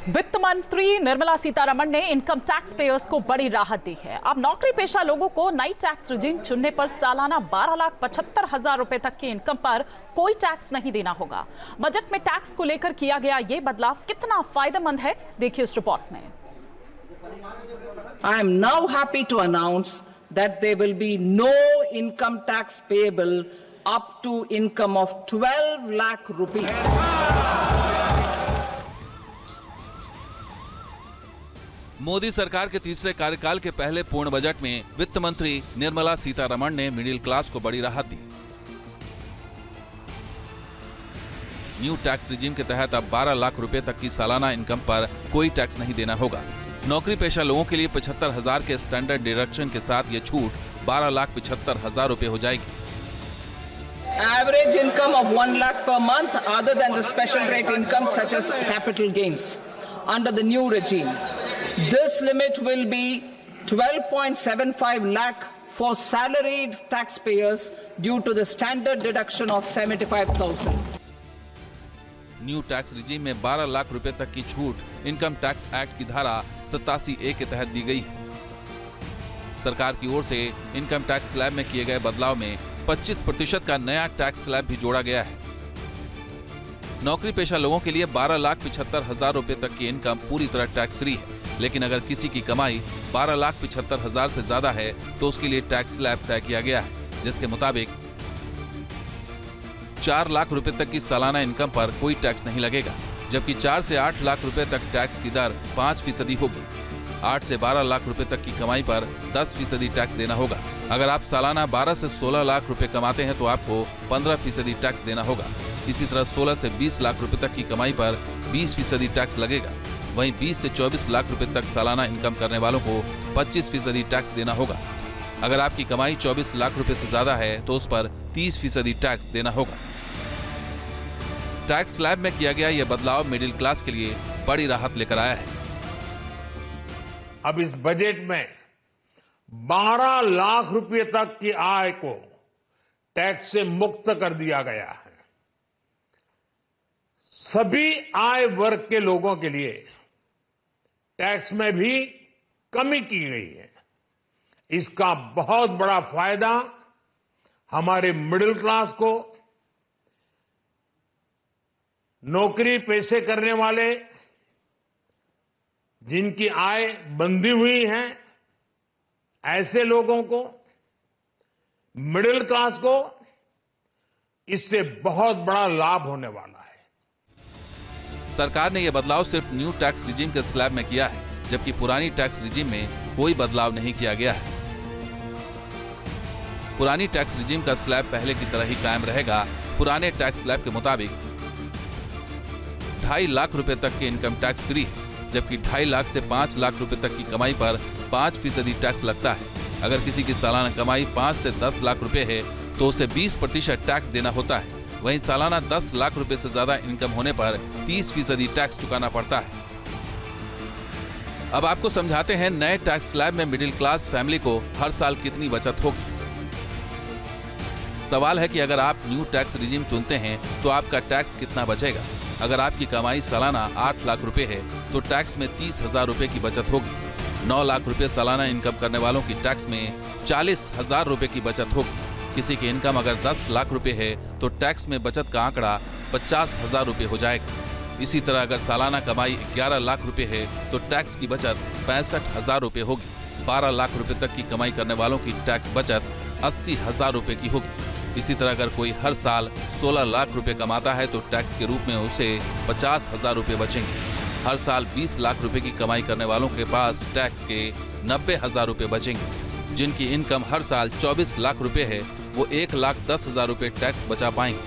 वित्त मंत्री निर्मला सीतारमण ने इनकम टैक्स पेयर्स को बड़ी राहत दी है। अब नौकरी पेशा लोगों को नई टैक्स रिजीम चुनने पर सालाना 12,75,000 रुपए तक की इनकम पर कोई टैक्स नहीं देना होगा। बजट में टैक्स को लेकर किया गया ये बदलाव कितना फायदेमंद है, देखिए इस रिपोर्ट में। I am now happy to announce that there will be no income tax payable up to income of 12 lakh rupees. Modi सरकार के तीसरे कार्यकाल के पहले पूर्ण बजट में वित्त मंत्री निर्मला सीतारमण ने मिडिल क्लास को बड़ी राहत दी। न्यू टैक्स रिजीम के तहत अब 12 लाख रुपए तक की सालाना इनकम पर कोई टैक्स नहीं देना होगा। नौकरी पेशा लोगों के लिए 75,000 के स्टैंडर्ड डिडक्शन के साथ ये छूट 12,75,000 रुपए हो जाएगी। Average income of 1 lakh per month other than the special rate income such as capital gains under the new regime. This limit will be 12.75 lakh for salaried taxpayers due to the standard deduction of 75,000. New tax regime में 12 लाख रुपए तक की छूट income tax act की धारा 87A के तहत दी गई है। सरकार की ओर से इनकम टैक्स स्लैब में किए गए बदलाव में 25% का नया टैक्स स्लैब भी जोड़ा गया है। नौकरी पेशा लोगों के लिए 12,75,000 रुपए तक की इनकम पूरी तरह टैक्स फ्री है, लेकिन अगर किसी की कमाई 12,75,000 से ज्यादा है तो उसके लिए टैक्स स्लैब तय किया गया है, जिसके मुताबिक 4 लाख रुपए तक की सालाना इनकम पर कोई टैक्स नहीं लगेगा, जबकि 4 से 8 लाख रुपए तक टैक्स की दर 5% होगी। 8 से 12 लाख रुपए तक की कमाई पर 10% टैक्स देना होगा। अगर आप सालाना 12 से 16 लाख रुपए कमाते हैं तो आपको 15% टैक्स देना होगा। इसी तरह 16 से 20 लाख रुपए तक की कमाई पर 20% टैक्स लगेगा। वहीं 20 से 24 लाख रुपए तक सालाना इनकम करने वालों को 25% टैक्स देना होगा। अगर आपकी कमाई 24 लाख रुपए से ज्यादा है तो उस पर 30% टैक्स देना होगा। टैक्स स्लैब में किया गया यह बदलाव मिडिल क्लास के लिए बड़ी राहत लेकर आया है। अब इस बजट में 12 लाख रुपए तक की आय को टैक्स से मुक्त कर दिया गया है। सभी आय वर्ग के लोगों के लिए टैक्स में भी कमी की गई है। इसका बहुत बड़ा फायदा हमारे मिडिल क्लास को, नौकरी पेशे करने वाले जिनकी आय बंधी हुई है ऐसे लोगों को, मिडिल क्लास को इससे बहुत बड़ा लाभ होने वाला है। सरकार ने यह बदलाव सिर्फ न्यू टैक्स रिजीम के स्लैब में किया है, जबकि पुरानी टैक्स रिजीम में कोई बदलाव नहीं किया गया है। पुरानी टैक्स रिजीम का स्लैब पहले की तरह ही कायम रहेगा। पुराने टैक्स स्लैब के मुताबिक 2.5 लाख रुपए तक के इनकम टैक्स फ्री है, जबकि 2.5 लाख से 5 लाख रुपए तक की कमाई पर 5% टैक्स लगता है। अगर किसी की सालाना कमाई 5 से 10 लाख रुपए है तो उसे 20% टैक्स देना होता है। वहीं सालाना 10 लाख रुपए से ज्यादा इनकम होने पर 30% टैक्स चुकाना पड़ता है। अब आपको समझाते हैं नए टैक्स स्लैब में मिडिल क्लास फैमिली को हर साल कितनी बचत होगी। सवाल है कि अगर आप न्यू टैक्स रिजीम चुनते हैं तो आपका टैक्स कितना बचेगा। अगर आपकी कमाई सालाना 8 लाख रुपए है तो टैक्स में 30,000 रुपए की बचत होगी। 9 लाख रुपए सालाना इनकम करने वालों की टैक्स में 40,000 रुपए की बचत होगी। किसी की इनकम अगर 10 लाख रुपए है तो टैक्स में बचत का आंकड़ा 50,000 रुपए हो जाएगा। इसी तरह अगर सालाना कमाई 11 लाख रुपए है तो टैक्स की बचत 65,000 रुपए होगी। 12 लाख रुपए तक की कमाई करने वालों की टैक्स बचत 80,000 रुपए की होगी। इसी तरह अगर कोई हर साल 16 लाख रुपए कमाता है तो टैक्स के रूप में उसे 50,000 रुपए बचेंगे। हर साल 20 लाख रुपए की कमाई करने वालों के पास टैक्स के 90,000 रुपए बचेंगे। जिनकी इनकम हर साल 24 लाख रुपए है वो 1,10,000 रुपए टैक्स बचा पाएंगे।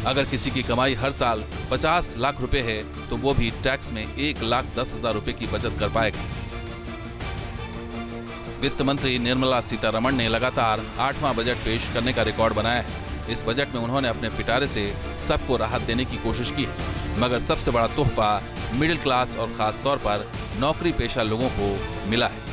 अगर किसी की कमाई हर साल 50 लाख रुपए है तो वो भी टैक्स में 1,10,000 रुपए की बचत कर पाएगा। वित्त मंत्री निर्मला सीतारमण ने लगातार 8वां बजट पेश करने का रिकॉर्ड बनाया है। इस बजट में उन्होंने अपने पिटारे से सबको राहत देने की कोशिश की है, मगर सबसे बड़ा तोहफा मिडिल क्लास और खास तौर पर नौकरी पेशा लोगों को मिला है।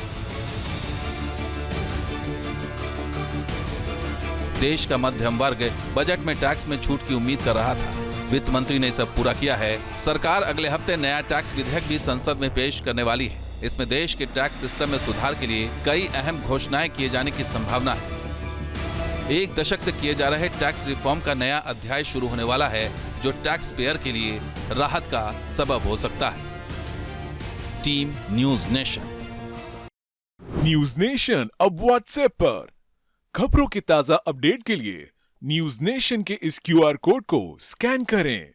देश का मध्यम वर्ग बजट में टैक्स में छूट की उम्मीद कर रहा था, वित्त मंत्री ने सब पूरा किया है। सरकार अगले हफ्ते नया टैक्स विधेयक भी संसद में पेश करने वाली है। इसमें देश के टैक्स सिस्टम में सुधार के लिए कई अहम घोषणाएं किए जाने की संभावना है। एक दशक से किए जा रहे टैक्स रिफॉर्म का नया अध्याय शुरू होने वाला है, जो टैक्स पेयर के लिए राहत का सबब हो सकता है। Team news nation. News nation अब व्हाट्सएप पर खबरों की ताजा अपडेट के लिए न्यूज नेशन के इस QR कोड को स्कैन करें।